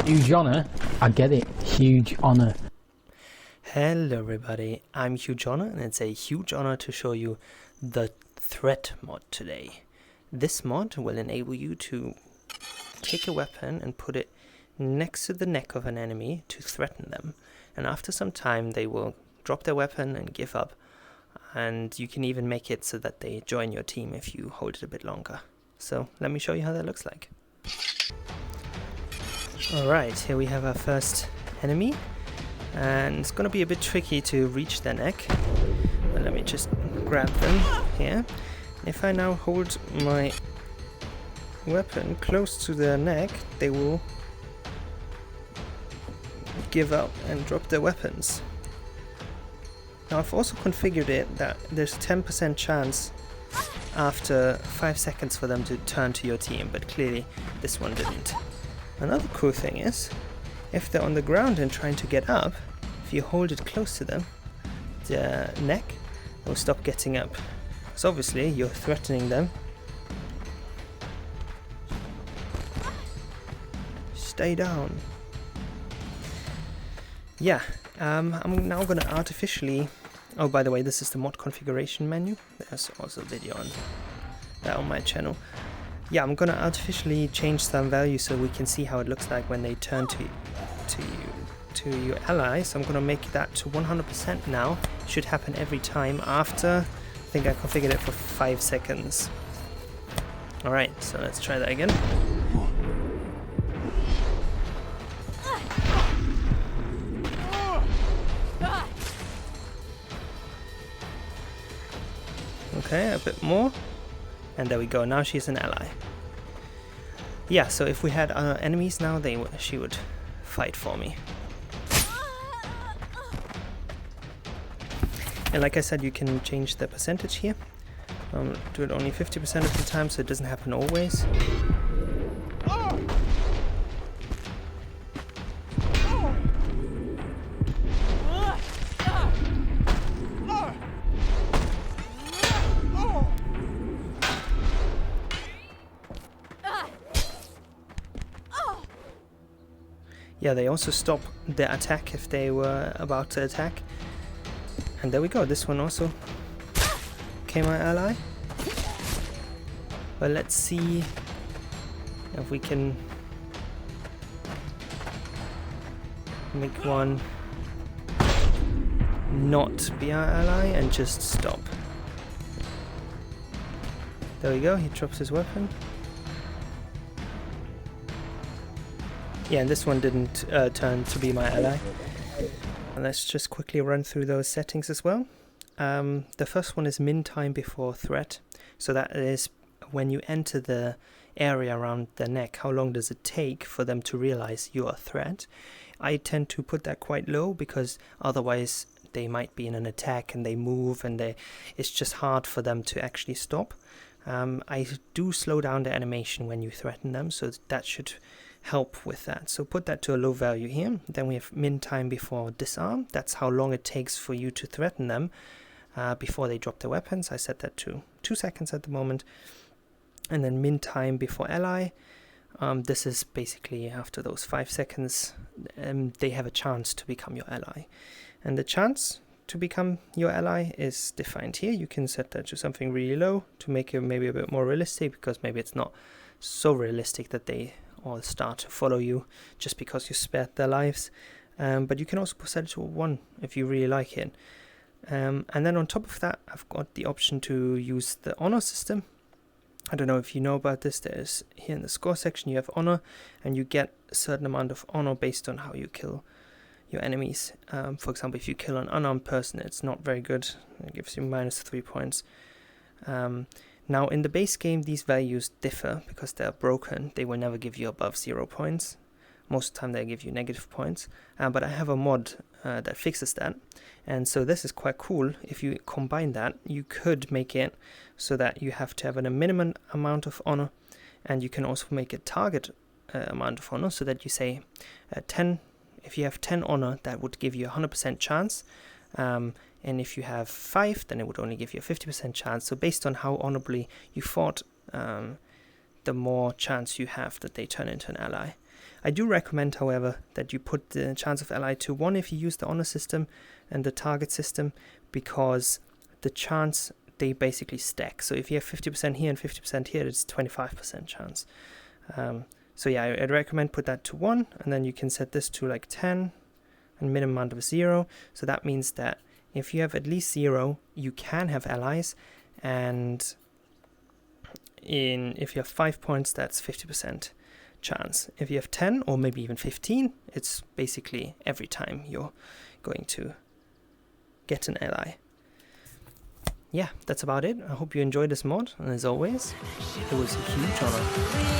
Huge honor. I get it. Huge honor. Hello everybody, I'm Huge Honor and it's a huge honor to show you the threat mod today. This mod will enable you to take a weapon and put it next to the neck of an enemy to threaten them. And after some time they will drop their weapon and give up. And you can even make it so that they join your team if you hold it a bit longer. So let me show you how that looks like. Alright, here we have our first enemy. And it's going to be a bit tricky to reach their neck, but let me just grab them here. If I now hold my weapon close to their neck, they will give up and drop their weapons. Now I've also configured it that there's a 10% chance after 5 seconds for them to turn to your team, but clearly this one didn't. Another cool thing is, if they're on the ground and trying to get up, if you hold it close to them, their neck, they'll stop getting up. So obviously you're threatening them. Stay down. Yeah, I'm now going to artificially... Oh, by the way, this is the mod configuration menu. There's also a video on that on my channel. Yeah, I'm going to artificially change some values so we can see how it looks like when they turn to your ally. So I'm going to make that to 100% now. Should happen every time after, I think I configured it for 5 seconds. Alright, so let's try that again. Okay, a bit more. And there we go, now she's an ally. Yeah, so if we had enemies now, she would fight for me. And like I said, you can change the percentage here. Do it only 50% of the time, so it doesn't happen always. Yeah, they also stop their attack if they were about to attack. And there we go, this one also became my ally. But let's see if we can make one not be our ally and just stop. There we go, he drops his weapon. Yeah, and this one didn't turn to be my ally. And let's just quickly run through those settings as well. The first one is min time before threat. So that is when you enter the area around the neck, how long does it take for them to realize you're a threat? I tend to put that quite low because otherwise they might be in an attack and they move and it's just hard for them to actually stop. I do slow down the animation when you threaten them, so that should help with that. So put that to a low value here. Then we have min time before disarm. That's how long it takes for you to threaten them before they drop their weapons. I set that to 2 seconds at the moment. And then min time before ally. This is basically after those 5 seconds they have a chance to become your ally. And the chance to become your ally is defined here. You can set that to something really low to make it maybe a bit more realistic, because maybe it's not so realistic that they all start to follow you just because you spared their lives. But you can also set it to 1 if you really like it. And then on top of that, I've got the option to use the honor system. I don't know if you know about this. There's here in the score section you have honor, and you get a certain amount of honor based on how you kill your enemies. For example, if you kill an unarmed person, it's not very good. It gives you -3 points. Now in the base game these values differ because they're broken. They will never give you above 0 points. Most of the time they give you negative points. But I have a mod that fixes that. And so this is quite cool. If you combine that, you could make it so that you have to have a minimum amount of honor, and you can also make a target amount of honor, so that you say 10. If you have 10 honor, that would give you a 100% chance. And if you have 5, then it would only give you a 50% chance. So based on how honorably you fought, the more chance you have that they turn into an ally. I do recommend, however, that you put the chance of ally to 1 if you use the honor system and the target system, because the chance, they basically stack. So if you have 50% here and 50% here, it's 25% chance. So yeah, I'd recommend put that to 1, and then you can set this to like 10 and minimum amount of 0. So that means that if you have at least 0, you can have allies, and if you have 5 points, that's 50% chance. If you have 10 or maybe even 15, it's basically every time you're going to get an ally. Yeah, that's about it. I hope you enjoyed this mod, and as always, it was a huge honor.